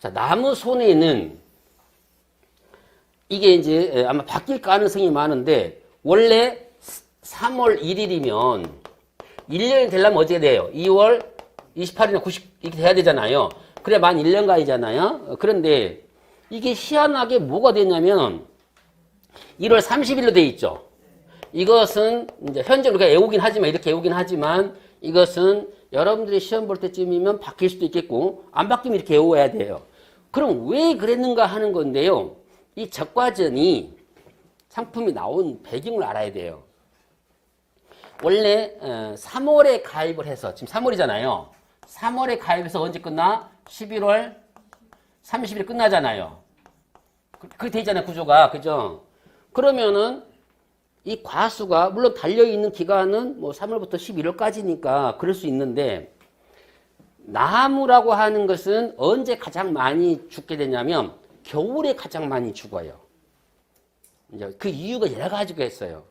자, 나무 손해는 이게 이제 아마 바뀔 가능성이 많은데 원래 3월 1일이면 1년이 되려면 어떻게 돼요? 2월 28일이나 90 이렇게 돼야 되잖아요. 그래 만 1년간이잖아요. 그런데 이게 희한하게 뭐가 되냐면 1월 30일로 돼 있죠. 이것은 이제 현재 우리가 애우긴 하지만 이렇게 애우긴 하지만 이것은 여러분들이 시험 볼 때쯤이면 바뀔 수도 있겠고 안 바뀌면 이렇게 애워야 돼요. 그럼 왜 그랬는가 하는 건데요. 이 적과전이 상품이 나온 배경을 알아야 돼요. 원래 3월에 가입을 해서 지금 3월이잖아요. 3월에 가입해서 언제 끝나? 11월 30일 끝나잖아요. 그렇게 돼 있잖아요. 구조가. 그죠? 그러면은 이 과수가 물론 달려있는 기간은 뭐 3월부터 11월까지니까 그럴 수 있는데 나무라고 하는 것은 언제 가장 많이 죽게 되냐면 겨울에 가장 많이 죽어요. 이제 그 이유가 여러 가지가 있어요.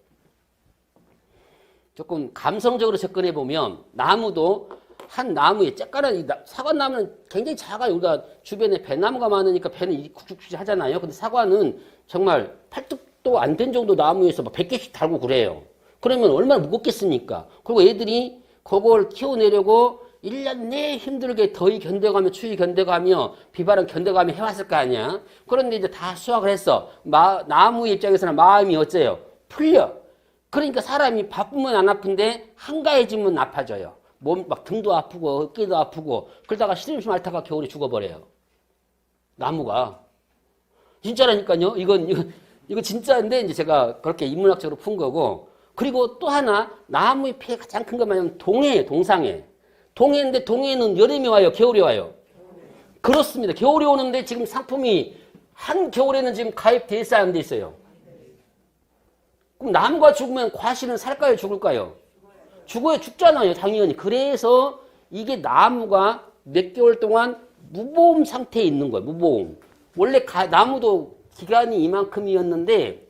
조금 감성적으로 접근해 보면 나무도 한 나무에 쬐까란 사과나무는 굉장히 작아요. 우리가 주변에 배나무가 많으니까 배는 굵직굵직 하잖아요. 근데 사과는 정말 팔뚝도 안 된 정도 나무에서 막 100개씩 달고 그래요. 그러면 얼마나 무겁겠습니까? 그리고 애들이 그걸 키워내려고 1년 내에 힘들게 더위 견뎌가며 추위 견뎌가며 비바람 견뎌가며 해왔을 거 아니야. 그런데 이제 다 수확을 했어. 나무 입장에서는 마음이 어째요? 풀려. 그러니까 사람이 바쁘면 안 아픈데 한가해지면 아파져요. 몸 막 등도 아프고 어깨도 아프고 그러다가 시름시름 앓다가 겨울에 죽어버려요. 나무가. 진짜라니까요. 이건 진짜인데 이제 제가 그렇게 인문학적으로 푼 거고. 그리고 또 하나 나무의 피해 가장 큰 건 뭐냐면 동해예요. 동상해. 동해인데 동해는 여름에 와요? 겨울에 와요? 그렇습니다. 겨울에 오는데 지금 상품이 한 겨울에는 지금 가입돼 있어야 안 돼 있어요? 그럼 나무가 죽으면 과실은 살까요? 죽을까요? 죽어요. 죽잖아요. 당연히. 그래서 이게 나무가 몇 개월 동안 무보험 상태에 있는 거예요. 무보험. 원래 나무도 기간이 이만큼이었는데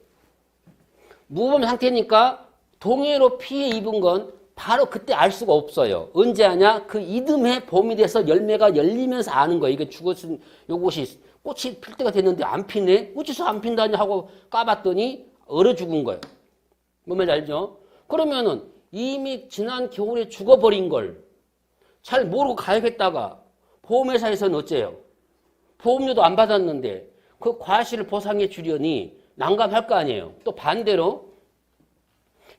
무보험 상태니까 동해로 피해 입은 건 바로 그때 알 수가 없어요. 언제 아냐? 그 이듬해 봄이 돼서 열매가 열리면서 아는 거예요. 이게 죽었은 요것이 꽃이 필 때가 됐는데 안 피네? 어째서 안 핀다냐 하고 까봤더니 얼어 죽은 거예요. 뭔 말인지 알죠? 그러면은 이미 지난 겨울에 죽어버린 걸 잘 모르고 가입했다가 보험회사에서는 어째요? 보험료도 안 받았는데 그 과실을 보상해 주려니 난감할 거 아니에요. 또 반대로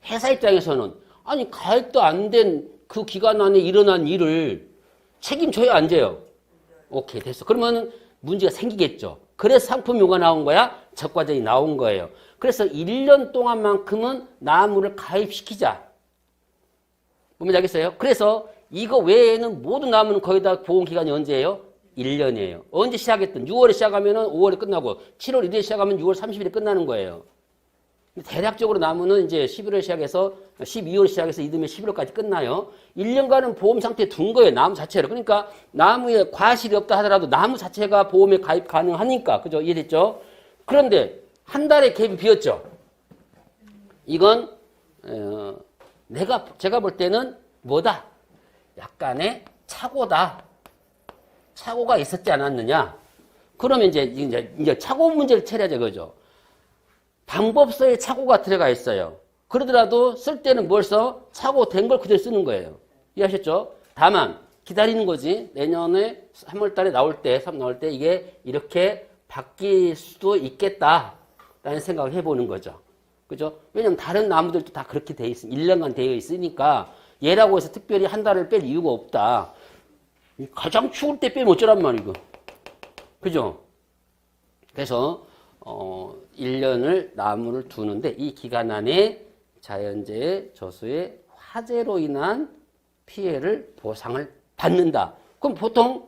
회사 입장에서는 아니 가입도 안 된 그 기간 안에 일어난 일을 책임져야 안 돼요. 오케이 됐어. 그러면 문제가 생기겠죠. 그래서 상품료가 나온 거야. 적과전이 나온 거예요. 그래서 1년 동안만큼은 나무를 가입시키자. 뭔지 알겠어요? 그래서 이거 외에는 모든 나무는 거의 다 보험기간이 언제예요? 1년이에요. 언제 시작했든 6월에 시작하면 5월에 끝나고 7월 1일에 시작하면 6월 30일에 끝나는 거예요. 대략적으로 나무는 이제 11월 시작해서 12월 시작해서 이듬해 11월까지 끝나요. 1년간은 보험 상태에 둔 거예요. 나무 자체를. 그러니까 나무에 과실이 없다 하더라도 나무 자체가 보험에 가입 가능하니까. 그죠? 이해됐죠? 그런데 한 달에 갭이 비었죠. 이건 제가 볼 때는 뭐다? 약간의 착오다. 착오가 있었지 않았느냐? 그러면 이제 착오 문제를 처리하자 그죠? 방법서에 착오가 들어가 있어요. 그러더라도 쓸 때는 뭘 써? 착오된 걸 그대로 쓰는 거예요. 이해하셨죠? 다만 기다리는 거지. 내년에 3월 달에 나올 때 이게 이렇게 바뀔 수도 있겠다라는 생각을 해보는 거죠. 그죠? 왜냐면 다른 나무들도 다 그렇게 돼 있으면 1년간 되어 있으니까 얘라고 해서 특별히 한 달을 뺄 이유가 없다. 가장 추울 때 빼면 어쩌란 말이고. 그죠? 그래서 1년을 나무를 두는데 이 기간 안에 자연재해, 저수의 화재로 인한 피해를 보상을 받는다. 그럼 보통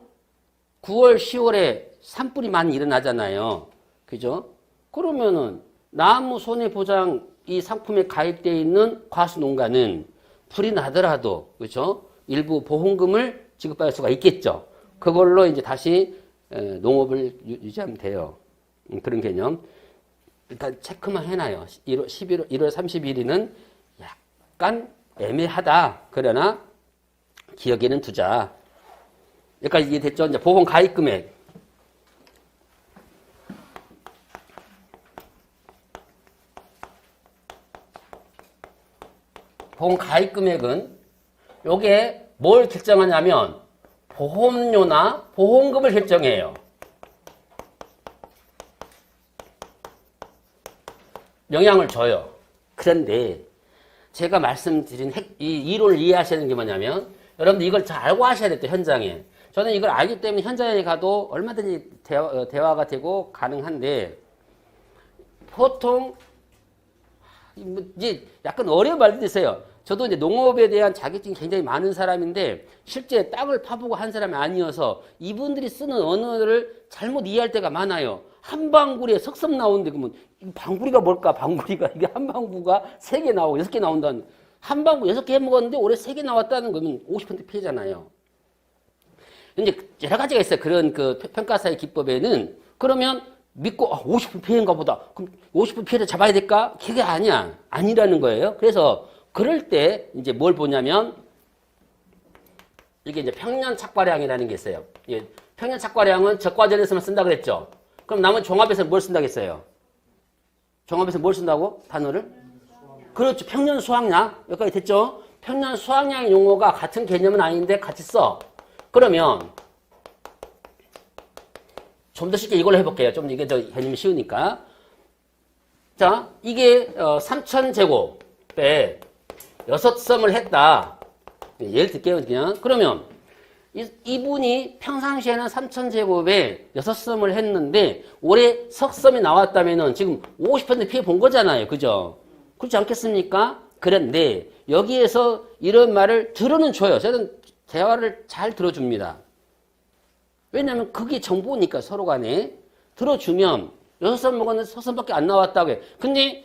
9월, 10월에 산불이 많이 일어나잖아요. 그죠? 그러면은 나무 손해보장 이 상품에 가입되어 있는 과수농가는 불이 나더라도 그죠? 일부 보험금을 지급받을 수가 있겠죠. 그걸로 이제 다시 농업을 유지하면 돼요. 그런 개념. 일단 체크만 해놔요. 1월 30일이는 약간 애매하다. 그러나 기억에는 두자. 여기까지 이해됐죠? 이제 보험 가입 금액. 보험 가입 금액은 요게 뭘 결정하냐면 보험료나 보험금을 결정해요. 영향을 줘요. 그런데 제가 말씀드린 이 이론을 이해하셔야 하는 게 뭐냐면 여러분들 이걸 잘 알고 하셔야 돼요. 현장에. 저는 이걸 알기 때문에 현장에 가도 얼마든지 대화가 되고 가능한데 보통 이제 약간 어려운 말도 있어요. 저도 이제 농업에 대한 자격증이 굉장히 많은 사람인데 실제 땅을 파보고 한 사람이 아니어서 이분들이 쓰는 언어를 잘못 이해할 때가 많아요. 한 방구리에 석섬 나오는데 그러면 방구리가 뭘까? 방구리가 이게 한 방구가 3개 나오고 6개 나온다는 한 방구 6개 해먹었는데 올해 3개 나왔다는 거면 50% 피해잖아요. 이제 여러 가지가 있어요. 그런 그 평가사의 기법에는 그러면 믿고 50% 피해인가 보다. 그럼 50% 피해를 잡아야 될까? 그게 아니야. 아니라는 거예요. 그래서 그럴 때 이제 뭘 보냐면 이게 이제 평년 착과량이라는 게 있어요. 예, 평년 착과량은 적과전에서만 쓴다 그랬죠. 그럼 남은 종합에서 뭘 쓴다고 했어요? 종합에서 뭘 쓴다고? 단어를? 그렇죠. 평년 수확량. 여기까지 됐죠? 평년 수확량의 용어가 같은 개념은 아닌데 같이 써. 그러면 좀 더 쉽게 이걸로 해볼게요. 좀 이게 더 개념이 쉬우니까. 자, 이게 3,000제곱에 6섬을 했다. 예를 들게요. 그냥. 그러면 이분이 평상시에는 3,000제곱에 6섬을 했는데 올해 석섬이 나왔다면은 지금 50% 피해 본 거잖아요. 그죠? 그렇지 않겠습니까? 그런데 여기에서 이런 말을 들어는 줘요. 저는 대화를 잘 들어줍니다. 왜냐하면 그게 정보니까 서로 간에 들어주면 6섬 먹었는데 석섬밖에 안 나왔다고 해요. 근데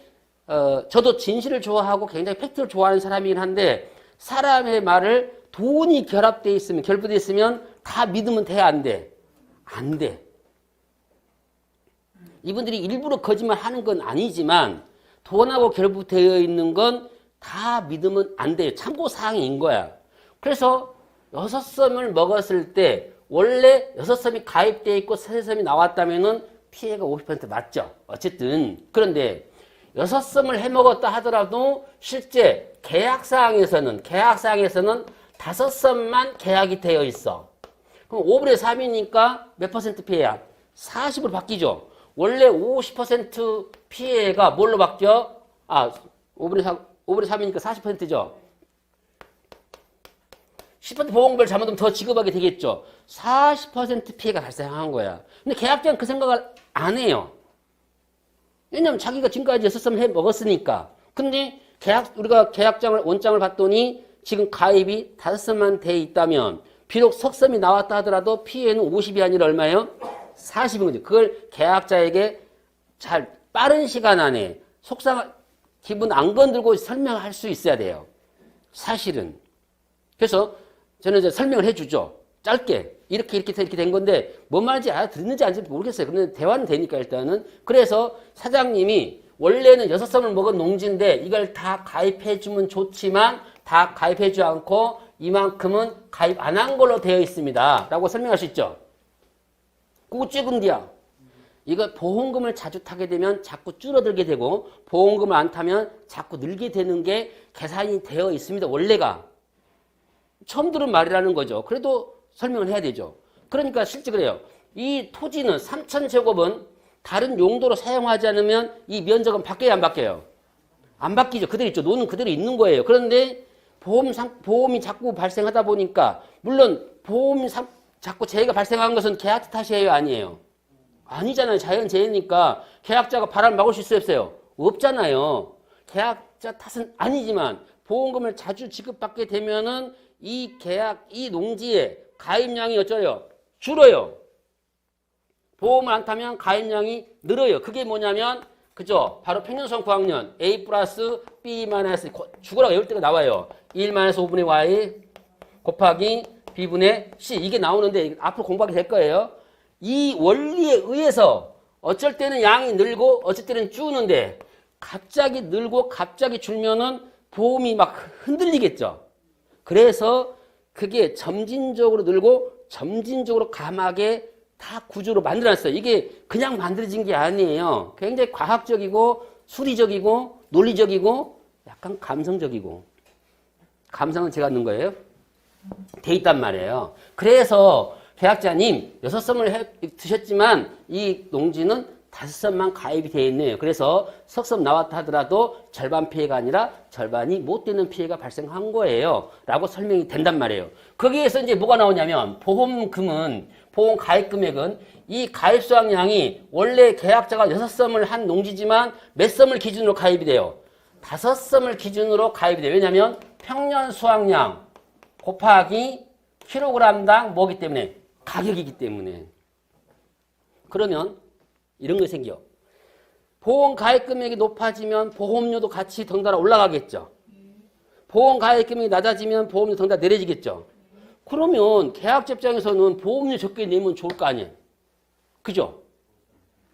저도 진실을 좋아하고 굉장히 팩트를 좋아하는 사람이긴 한데 사람의 말을 돈이 결합되어 있으면 결부되어 있으면 다 믿으면 돼? 안 돼? 안 돼. 이분들이 일부러 거짓말 하는 건 아니지만 돈하고 결부되어 있는 건 다 믿으면 안 돼요. 참고사항인 거야. 그래서 6섬을 먹었을 때 원래 6섬이 가입되어 있고 3섬이 나왔다면은 피해가 50% 맞죠. 어쨌든 그런데 6섬을 해먹었다 하더라도 실제 계약사항에서는 5섬만 계약이 되어 있어. 그럼 5분의 3이니까 몇 퍼센트 피해야? 40으로 바뀌죠. 원래 50% 피해가 뭘로 바뀌어? 5분의 3이니까 40%죠. 10% 보험금을 잘못하면 더 지급하게 되겠죠. 40% 피해가 발생한 거야. 근데 계약자는 그 생각을 안 해요. 왜냐면 자기가 지금까지 6섬을 해 먹었으니까. 근데 우리가 계약장을, 원장을 봤더니 지금 가입이 5섬만 돼 있다면 비록 석섬이 나왔다 하더라도 피해는 50이 아니라 얼마예요? 40인 거죠. 그걸 계약자에게 잘 빠른 시간 안에 기분 안 건들고 설명할 수 있어야 돼요. 사실은. 그래서 저는 이제 설명을 해주죠. 짧게. 이렇게 된 건데, 뭔 말인지 알아듣는지 안 듣는지 모르겠어요. 그런데 대화는 되니까 일단은. 그래서 사장님이 원래는 6섬을 먹은 농지인데, 이걸 다 가입해주면 좋지만, 다 가입해주지 않고, 이만큼은 가입 안 한 걸로 되어 있습니다. 라고 설명할 수 있죠. 그거 찍은 뒤야. 이거 보험금을 자주 타게 되면 자꾸 줄어들게 되고, 보험금을 안 타면 자꾸 늘게 되는 게 계산이 되어 있습니다. 원래가. 처음 들은 말이라는 거죠. 그래도 설명을 해야 되죠. 그러니까 실제 그래요. 이 토지는 3,000제곱은 다른 용도로 사용하지 않으면 이 면적은 바뀌어요, 안 바뀌어요? 안 바뀌죠. 그대로 있죠. 노는 그대로 있는 거예요. 그런데 보험이 자꾸 발생하다 보니까 물론 보험이 자꾸 재해가 발생한 것은 계약자 탓이에요, 아니에요? 아니잖아요. 자연재해니까 계약자가 바람을 막을 수 있어요, 없어요? 없잖아요. 계약자 탓은 아니지만 보험금을 자주 지급받게 되면은 이 농지의 가입량이 어쩌요? 줄어요. 보험을 안 타면 가입량이 늘어요. 그게 뭐냐면, 그죠? 바로 평년수확 구학년 A 플러스 B 마이너스 죽으라고 외울 때가 나와요. 1 마이너스 5분의 Y 곱하기 B분의 C. 이게 나오는데 앞으로 공부하게 될 거예요. 이 원리에 의해서 어쩔 때는 양이 늘고 어쩔 때는 줄는데 갑자기 늘고 갑자기 줄면은 보험이 막 흔들리겠죠. 그래서 그게 점진적으로 늘고 점진적으로 감하게 다 구조로 만들어놨어요. 이게 그냥 만들어진 게 아니에요. 굉장히 과학적이고 수리적이고 논리적이고 약간 감성적이고 감성은 제가 넣은 거예요. 돼 있단 말이에요. 그래서 계약자님 6섬을 드셨지만 이 농지는 5섬만 가입이 되어 있네요. 그래서 석섬 나왔다 하더라도 절반 피해가 아니라 절반이 못 되는 피해가 발생한 거예요. 라고 설명이 된단 말이에요. 거기에서 이제 뭐가 나오냐면 보험 가입 금액은 이 가입 수확량이 원래 계약자가 6섬을 한 농지지만 몇 섬을 기준으로 가입이 돼요? 5섬을 기준으로 가입이 돼요. 왜냐하면 평년 수확량 곱하기 킬로그램당 뭐기 때문에? 가격이기 때문에. 그러면 이런 게 생겨. 보험 가입 금액이 높아지면 보험료도 같이 덩달아 올라가겠죠. 보험 가입 금액이 낮아지면 보험료 덩달아 내려지겠죠. 그러면 계약자 입장에서는 보험료 적게 내면 좋을 거 아니에요. 그죠?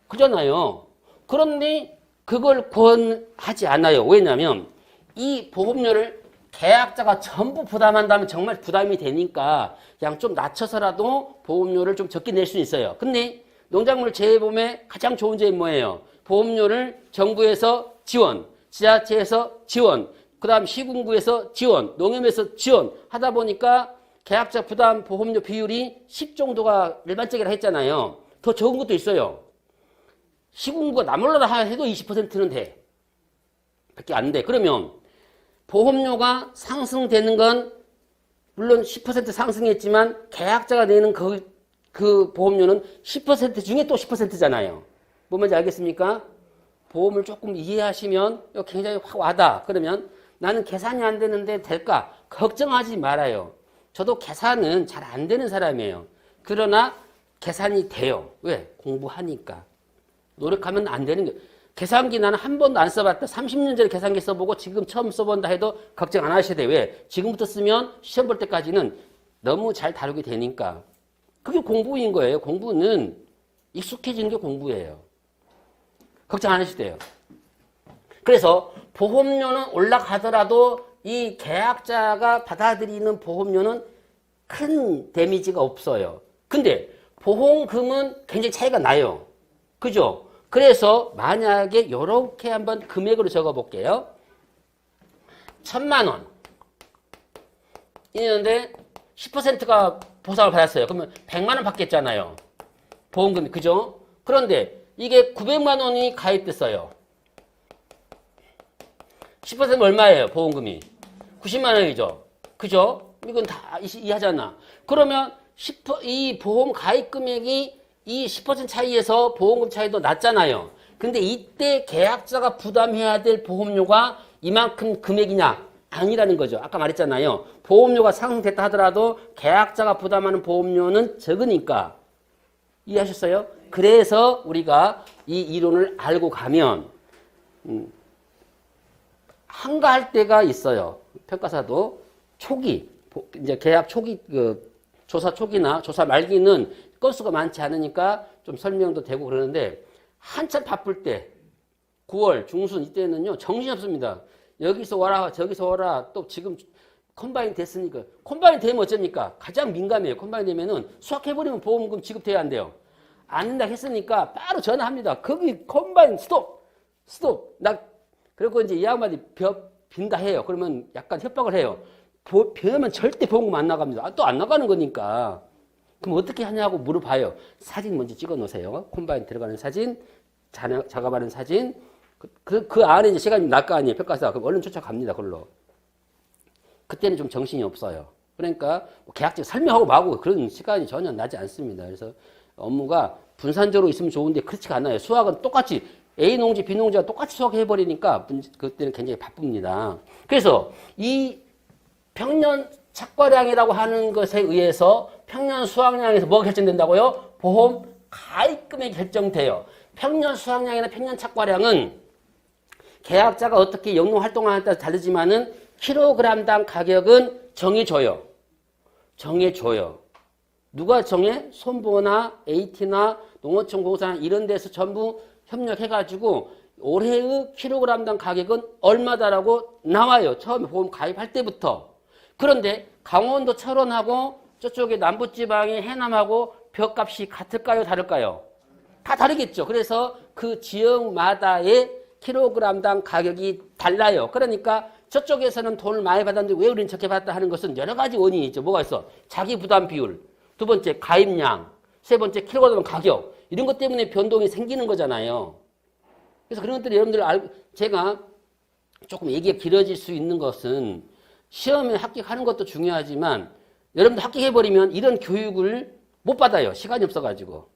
그잖아요. 그런데 그걸 권하지 않아요. 왜냐하면 이 보험료를 계약자가 전부 부담한다면 정말 부담이 되니까 그냥 좀 낮춰서라도 보험료를 좀 적게 낼 수 있어요. 근데 농작물 재해보험의 가장 좋은 점이 뭐예요? 보험료를 정부에서 지원, 지자체에서 지원, 그 다음 시군구에서 지원, 농협에서 지원 하다 보니까 계약자 부담 보험료 비율이 10 정도가 일반적이라 했잖아요. 더 적은 것도 있어요. 시군구가 나몰라라 해도 20%는 돼. 밖에 안 돼. 그러면 보험료가 상승되는 건 물론 10% 상승했지만 계약자가 내는 그 보험료는 10% 중에 또 10%잖아요. 뭔지 알겠습니까? 보험을 조금 이해하시면 굉장히 확 와다. 그러면 나는 계산이 안 되는데 될까? 걱정하지 말아요. 저도 계산은 잘 안 되는 사람이에요. 그러나 계산이 돼요. 왜? 공부하니까. 노력하면 안 되는 게. 계산기 나는 한 번도 안 써봤다. 30년 전에 계산기 써보고 지금 처음 써본다 해도 걱정 안 하셔야 돼요. 왜? 지금부터 쓰면 시험 볼 때까지는 너무 잘 다루게 되니까. 그게 공부인 거예요. 공부는 익숙해지는 게 공부예요. 걱정 안 하셔도 돼요. 그래서 보험료는 올라가더라도 이 계약자가 받아들이는 보험료는 큰 데미지가 없어요. 근데 보험금은 굉장히 차이가 나요. 그죠? 그래서 만약에 이렇게 한번 금액으로 적어 볼게요. 1,000만 원. 있는데 10%가 보상을 받았어요. 그러면 100만 원 받겠잖아요. 보험금이. 그죠? 그런데 이게 900만 원이 가입됐어요. 10%면 얼마예요? 보험금이. 90만 원이죠. 그죠? 이건 다 이해하잖아. 그러면 이 보험 가입 금액이 이 10% 차이에서 보험금 차이도 낮잖아요. 근데 이때 계약자가 부담해야 될 보험료가 이만큼 금액이냐? 아니라는 거죠. 아까 말했잖아요. 보험료가 상승됐다 하더라도 계약자가 부담하는 보험료는 적으니까. 이해하셨어요? 그래서 우리가 이 이론을 알고 가면 한가할 때가 있어요. 평가사도 초기, 이제 계약 초기, 조사 초기나 조사 말기는 건수가 많지 않으니까 좀 설명도 되고 그러는데 한참 바쁠 때 9월 중순 이때는요 정신없습니다. 여기서 와라 저기서 와라 또 지금 컴바인 됐으니까 컴바인 되면 어쩝니까? 가장 민감해요. 컴바인 되면은 수확해버리면 보험금 지급돼야 안 돼요. 안 된다 했으니까 바로 전화합니다. 거기 컴바인 스톱 나 그리고 이제 이 양반이 빈다 해요. 그러면 약간 협박을 해요. 벼면 절대 보험금 안 나갑니다. 또 안 나가는 거니까. 그럼 어떻게 하냐고 물어봐요. 사진 먼저 찍어 놓으세요. 콤바인 들어가는 사진, 작업하는 사진. 그 안에 이제 시간이 날 거 아니에요. 평가사. 그럼 얼른 쫓아갑니다. 그걸로. 그때는 좀 정신이 없어요. 그러니까 계약직 설명하고 마고 그런 시간이 전혀 나지 않습니다. 그래서 업무가 분산적으로 있으면 좋은데 그렇지가 않아요. 수학은 똑같이 A 농지, B 농지가 똑같이 수확해버리니까 그때는 굉장히 바쁩니다. 그래서 이 평년 착과량이라고 하는 것에 의해서 평년 수확량에서 뭐가 결정된다고요? 보험 가입금액이 결정돼요. 평년 수확량이나 평년 착과량은 계약자가 어떻게 영농 활동하느냐에 따라 다르지만은 킬로그램당 가격은 정해줘요. 누가 정해? 손보나 AT나 농어촌 공사나 이런 데서 전부 협력해가지고 올해의 킬로그램당 가격은 얼마다라고 나와요. 처음에 보험 가입할 때부터. 그런데 강원도 철원하고 저쪽에 남부지방의 해남하고 벼값이 같을까요? 다를까요? 다 다르겠죠. 그래서 그 지역마다의 킬로그램당 가격이 달라요. 그러니까 저쪽에서는 돈을 많이 받았는데 왜 우리는 적게 받았다 하는 것은 여러 가지 원인이 있죠. 뭐가 있어? 자기 부담 비율, 두 번째 가입량, 세 번째 킬로그램 가격, 이런 것 때문에 변동이 생기는 거잖아요. 그래서 그런 것들을 여러분들 제가 조금 얘기가 길어질 수 있는 것은 시험에 합격하는 것도 중요하지만 여러분들 합격해버리면 이런 교육을 못 받아요. 시간이 없어가지고.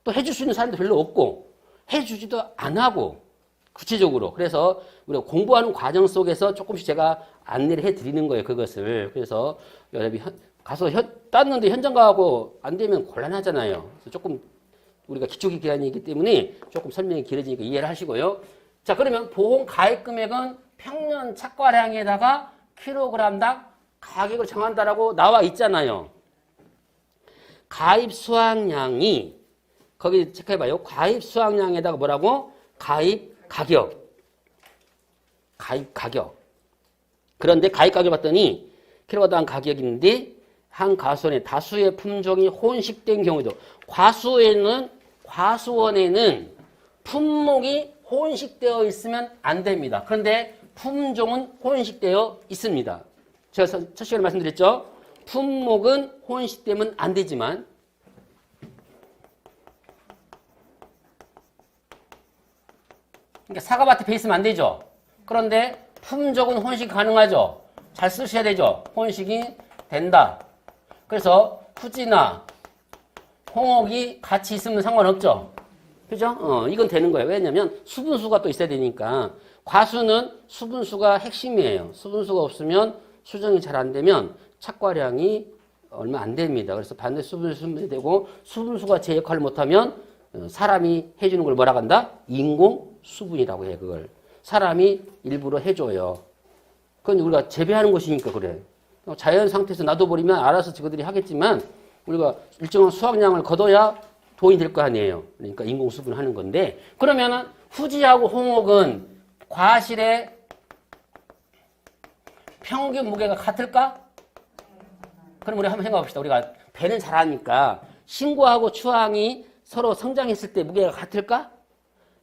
또 해줄 수 있는 사람도 별로 없고 해주지도 안 하고 구체적으로. 그래서 우리가 공부하는 과정 속에서 조금씩 제가 안내를 해드리는 거예요. 그것을. 그래서 여러분이 가서 땄는데 현장 가고 안 되면 곤란하잖아요. 그래서 조금 우리가 기초기 기간이기 때문에 조금 설명이 길어지니까 이해를 하시고요. 자, 그러면 보험 가입 금액은 평년 착과량에다가 킬로그램당 가격을 정한다라고 나와 있잖아요. 가입 수확량이 거기 체크해봐요. 가입 수확량에다가 뭐라고? 가입 가격. 가입 가격. 그런데 가입 가격 봤더니 킬로그램당 가격인데 한 가수원에 다수의 품종이 혼식된 경우도 과수원에는 품목이 혼식되어 있으면 안 됩니다. 그런데 품종은 혼식되어 있습니다. 제가 첫 시간에 말씀드렸죠. 품목은 혼식되면 안 되지만 그러니까 사과밭에 배 있으면 안 되죠. 그런데 품종은 혼식 가능하죠. 잘 쓰셔야 되죠. 혼식이 된다. 그래서 후지나 홍옥이 같이 있으면 상관없죠. 그죠? 이건 되는 거예요. 왜냐면 수분수가 또 있어야 되니까. 과수는 수분수가 핵심이에요. 수분수가 없으면 수정이 잘 안 되면 착과량이 얼마 안 됩니다. 그래서 반드시 수분수면 되고 수분수가 제 역할을 못하면 사람이 해주는 걸 뭐라고 한다? 인공 수분이라고 해. 그걸 사람이 일부러 해줘요. 그건 우리가 재배하는 것이니까 그래. 자연 상태에서 놔둬버리면 알아서 저들이 하겠지만 우리가 일정한 수확량을 거둬야 돈이 될 거 아니에요. 그러니까 인공 수분을 하는 건데 그러면은 후지하고 홍옥은 과실의 평균 무게가 같을까? 그럼 우리 한번 생각해 봅시다. 우리가 배는 잘하니까 신고하고 추항이 서로 성장했을 때 무게가 같을까?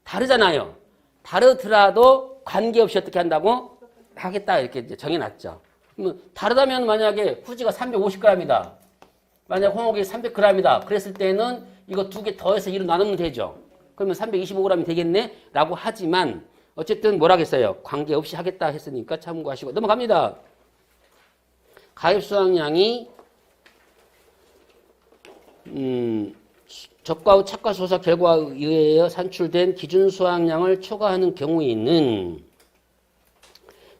다르잖아요. 다르더라도 관계없이 어떻게 한다고? 하겠다 이렇게 이제 정해놨죠. 그러면 다르다면 만약에 후지가 350g이다. 만약 홍옥이 300g이다. 그랬을 때는 이거 두 개 더해서 2로 나누면 되죠. 그러면 325g이 되겠네? 라고 하지만 어쨌든 뭐라겠어요? 관계없이 하겠다 했으니까 참고하시고 넘어갑니다. 가입 수확량이 적과 후 착과 조사 결과에 의해 산출된 기준 수확량을 초과하는 경우에는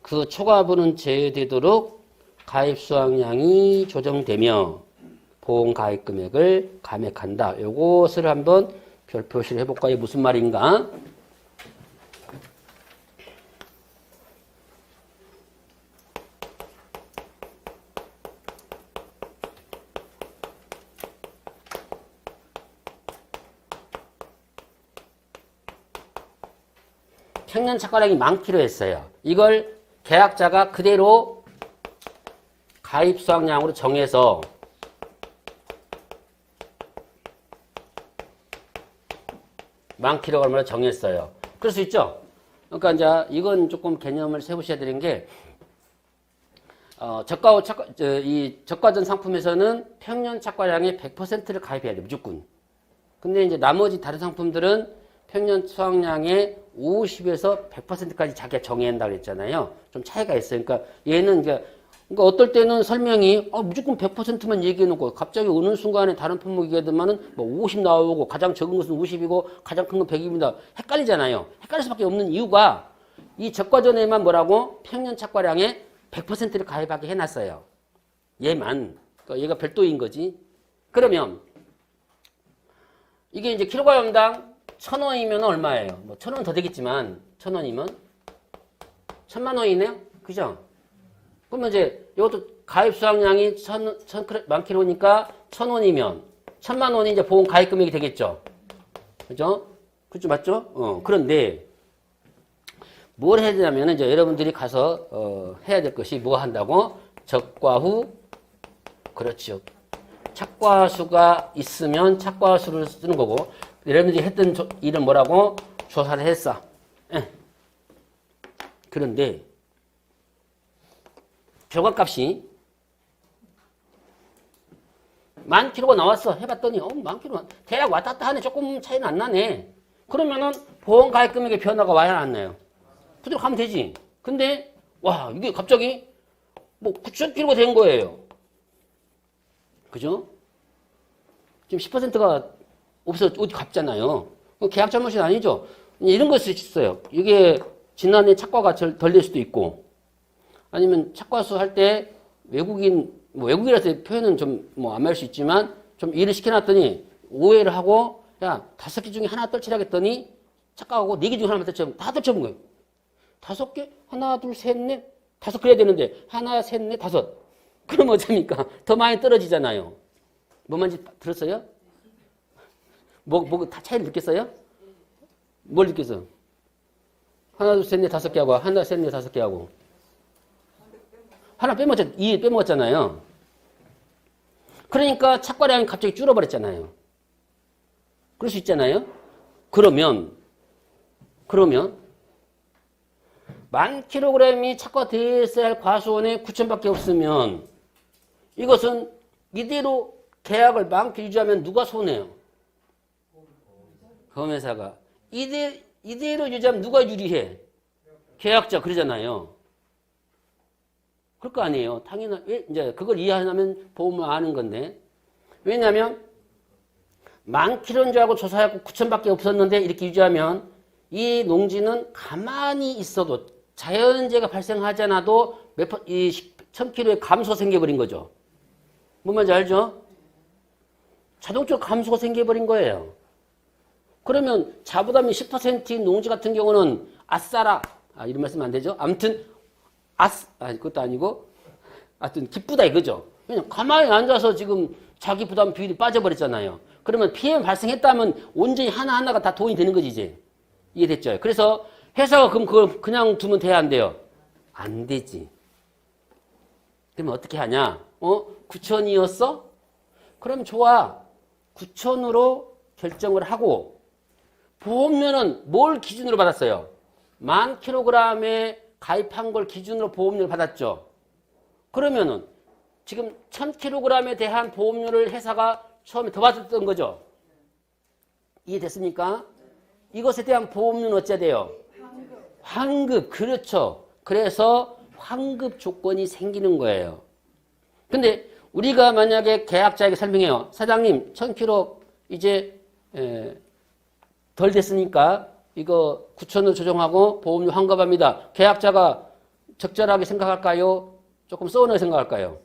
그 초과분은 제외되도록 가입 수확량이 조정되며 보험 가입 금액을 감액한다. 요것을 한번 별 표시를 해볼까요? 이게 무슨 말인가? 평년 착과량이 많기로 했어요. 이걸 계약자가 그대로 가입 수확량으로 정해서 만 킬로그램으로 정했어요. 그럴 수 있죠? 그러니까 이제 이건 조금 개념을 세우셔야 되는 게, 이 저가전 상품에서는 평년 착과량의 100%를 가입해야 돼요. 무조건. 근데 이제 나머지 다른 상품들은 평년 수확량의 50에서 100%까지 자기가 정해야 한다고 그랬잖아요. 좀 차이가 있어요. 그러니까 얘는 이제 그러니까 어떨 때는 설명이 무조건 100%만 얘기해 놓고 갑자기 어느 순간에 다른 품목이 되면은 뭐 50 나오고 가장 적은 것은 50이고 가장 큰 건 100입니다. 헷갈리잖아요. 헷갈릴 수밖에 없는 이유가 이 적과전에만 뭐라고 평년 착과량의 100%를 가입하게 해놨어요. 얘만. 그러니까 얘가 별도인 거지. 그러면 이게 이제 킬로그램당 1,000원이면 얼마예요? 뭐 1,000원 더 되겠지만 1,000원이면 1,000만 원이네요. 그죠? 그러면 이제 이것도 가입 수확량이 1,000만 킬로니까 1,000원이면 1,000만 원이 이제 보험 가입 금액이 되겠죠. 그죠? 그죠? 맞죠? 그런데 뭘 해야 되냐면 이제 여러분들이 가서 해야 될 것이 뭐 한다고? 적과 후 그렇죠. 착과수가 있으면 착과수를 쓰는 거고 여러분들이 했던 일은 뭐라고? 조사를 했어. 그런데 결과값이 10,000kg가 나왔어. 해봤더니 10,000kg 대략 왔다 갔다 하네. 조금 차이는 안 나네. 그러면은 보험가입금액의 변화가 와야 안 나요. 그대로 가면 되지. 근데 와 이게 갑자기 뭐 9,000kg가 된 거예요. 그죠? 지금 10%가 없어 어디 갔잖아요. 계약 잘못이 아니죠. 이런 걸 수 있어요. 이게 지난해 착과가 덜 될 수도 있고, 아니면 착과수 할 때 외국인 뭐 외국이라서 표현은 좀 뭐 안 맞을 수 있지만 좀 일을 시켜놨더니 오해를 하고 야 5개 중에 하나 떨치라겠더니 착각하고 4개 중에 하나만 떨치면 다 떨쳐본 거예요. 5개? 하나, 둘, 셋, 넷, 5 그래야 되는데 하나, 셋, 넷, 5. 그럼 어쩝니까? 더 많이 떨어지잖아요. 뭔 말인지 들었어요? 다 차이를 느꼈어요? 뭘 느꼈어? 하나, 둘, 셋, 넷, 5개 하고 하나, 셋, 넷, 5개 하고 하나 빼먹었잖아요. 2 빼먹었잖아요. 그러니까 착과량이 갑자기 줄어버렸잖아요. 그럴 수 있잖아요. 그러면 10,000kg이 착과되어야 할 과수원에 9,000밖에 없으면 이것은 이대로 계약을 많게 유지하면 누가 손해요? 보험회사가. 이대로 유지하면 누가 유리해? 계약자 그러잖아요. 그럴 거 아니에요. 당연히 이제 그걸 이해하면 보험을 아는 건데. 왜냐하면 10,000kg인 줄 알고 조사하고 9,000밖에 없었는데 이렇게 유지하면 이 농지는 가만히 있어도 자연재해가 발생하지 않아도 1,000kg의 감소가 생겨버린 거죠. 뭔 말인지 알죠? 자동적으로 감소가 생겨버린 거예요. 그러면 자부담이 10%인 농지 같은 경우는 아싸라. 이런 말씀 안 되죠? 아무튼 그것도 아니고 하여튼 기쁘다 이거죠. 그냥 가만히 앉아서 지금 자기 부담 비율이 빠져버렸잖아요. 그러면 피해 발생했다면 온전히 하나하나가 다 돈이 되는 거지 이제. 이해됐죠? 그래서 회사가 그럼 그걸 그냥 두면 돼야 안 돼요? 안 되지. 그러면 어떻게 하냐? 9,000이었어? 그럼 좋아. 9,000으로 결정을 하고 보험료는 뭘 기준으로 받았어요? 10,000kg에 가입한 걸 기준으로 보험료를 받았죠. 그러면은 지금 1,000kg에 대한 보험료를 회사가 처음에 더 받았던 거죠. 이해됐습니까? 이것에 대한 보험료는 어찌해야 돼요? 환급. 그렇죠. 그래서 환급 조건이 생기는 거예요. 근데 우리가 만약에 계약자에게 설명해요. 사장님 1,000kg 이제 덜 됐으니까 이거 9,000을 조정하고 보험료 환급합니다. 계약자가 적절하게 생각할까요? 조금 쏘는 생각할까요?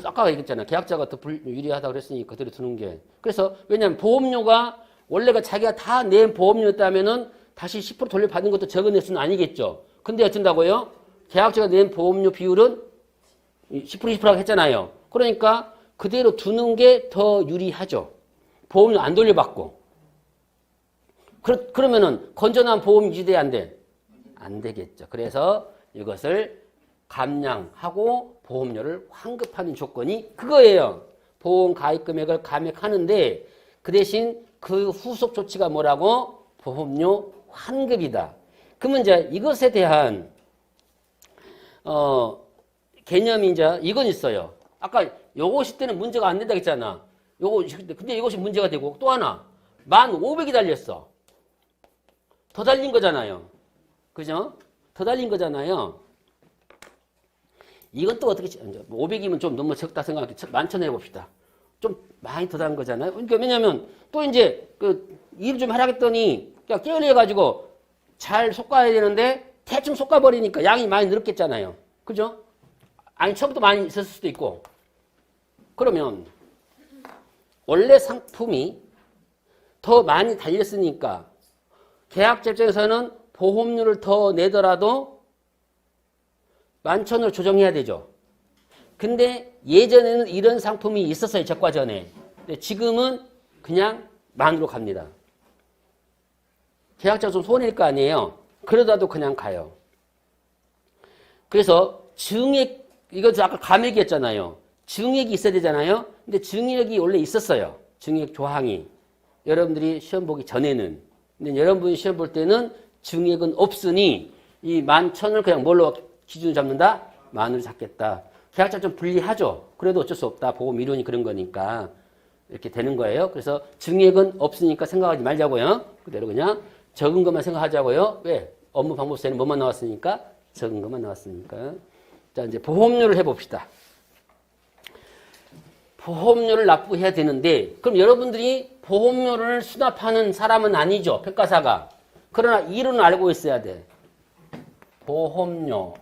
아까 얘기했잖아요. 계약자가 더 유리하다고 그랬으니 그대로 두는 게. 그래서 왜냐하면 보험료가 원래가 자기가 다 낸 보험료였다면은 다시 10% 돌려받는 것도 적은 액수는 아니겠죠. 근데 어쩐다고요? 계약자가 낸 보험료 비율은 10% 20% 했잖아요. 그러니까 그대로 두는 게 더 유리하죠. 보험료 안 돌려받고. 그러면은 건전한 보험 유지돼 안 돼? 안 되겠죠. 그래서 이것을 감량하고 보험료를 환급하는 조건이 그거예요. 보험 가입 금액을 감액하는데 그 대신 그 후속 조치가 뭐라고? 보험료 환급이다. 그러면 이제 이것에 대한 개념이 이제 이건 있어요. 아까 요것이 때는 문제가 안 된다고 했잖아. 근데 이것이 문제가 되고 또 하나 1,500이 달렸어. 더 달린 거잖아요. 그죠? 더 달린 거잖아요. 이건 또 어떻게 500이면 좀 너무 적다 생각할게. 11,000 해봅시다. 좀 많이 더 단 거잖아요. 그러니까 왜냐면 또 이제 일 좀 하라겠더니 그냥 게을러가지고 잘 솎아야 되는데 대충 솎아버리니까 양이 많이 늘었겠잖아요. 그죠? 아니 처음부터 많이 있었을 수도 있고. 그러면 원래 상품이 더 많이 달렸으니까 계약자 입장에서는 보험료를 더 내더라도 11,000으로 조정해야 되죠. 근데 예전에는 이런 상품이 있었어요. 적과 전에. 근데 지금은 그냥 10,000으로 갑니다. 계약자가 좀 손해일 거 아니에요. 그러다도 그냥 가요. 그래서 증액, 이것도 아까 감액이었잖아요. 증액이 있어야 되잖아요. 근데 증액이 원래 있었어요. 증액 조항이. 여러분들이 시험 보기 전에는. 근데 여러분이 시험 볼 때는 증액은 없으니 이 11,000을 그냥 뭘로 기준을 잡는다? 만으로 잡겠다. 계약자 좀 불리하죠. 그래도 어쩔 수 없다. 보험 이론이 그런 거니까 이렇게 되는 거예요. 그래서 증액은 없으니까 생각하지 말자고요. 그대로 그냥 적은 것만 생각하자고요. 왜? 업무 방법세는 뭐만 나왔으니까? 적은 것만 나왔으니까. 자, 이제 보험료를 해봅시다. 보험료를 납부해야 되는데, 그럼 여러분들이 보험료를 수납하는 사람은 아니죠. 평가사가. 그러나 이론은 알고 있어야 돼. 보험료.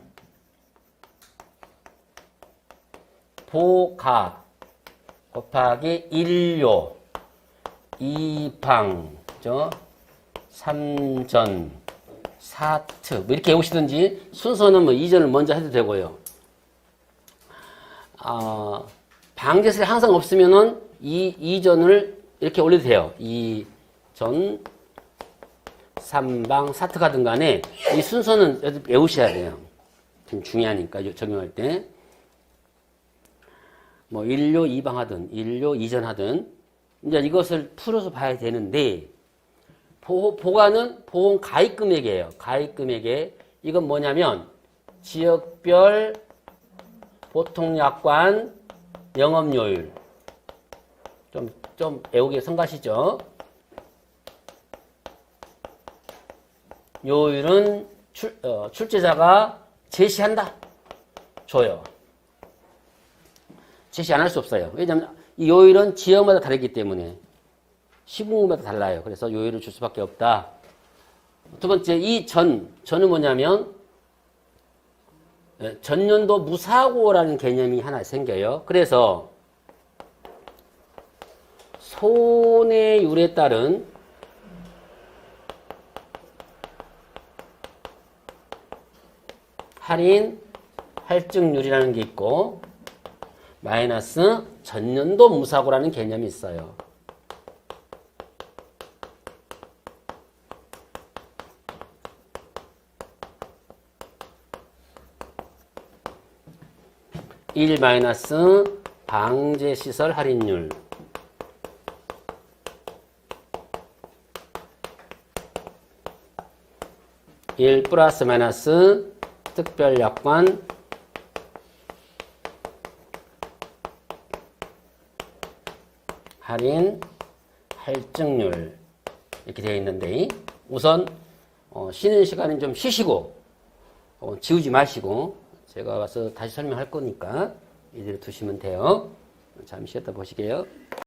보가 곱하기 인료, 이방, 삼전, 사트 뭐 이렇게 해오시든지 순서는 뭐 이전을 먼저 해도 되고요. 방제세 항상 없으면은 이전을 이렇게 올려도 돼요. 이전, 삼방, 사트 가든 간에 이 순서는 외우셔야 돼요. 좀 중요하니까 적용할 때. 뭐 인료 이방하든 인료 이전하든 이제 이것을 풀어서 봐야 되는데 보가는 보험 가입 금액이에요. 가입 금액에 이건 뭐냐면 지역별 보통약관 영업요율 좀 외우기 성가시죠. 요율은 출제자가 제시한다. 줘요. 제시 안 할 수 없어요. 왜냐하면 이 요율은 지역마다 다르기 때문에 시군구마다 달라요. 그래서 요율을 줄 수밖에 없다. 두 번째, 이 전은 뭐냐면 전년도 무사고라는 개념이 하나 생겨요. 그래서 손해율에 따른 할인 할증률이라는 게 있고 마이너스 전년도 무사고라는 개념이 있어요. 일 마이너스 방제시설 할인율 일 플러스 마이너스 특별약관 할인 할증률 이렇게 되어 있는데 우선 쉬는 시간은 좀 쉬시고 지우지 마시고 제가 와서 다시 설명할 거니까 이대로 두시면 돼요. 잠시 쉬었다 보시게요.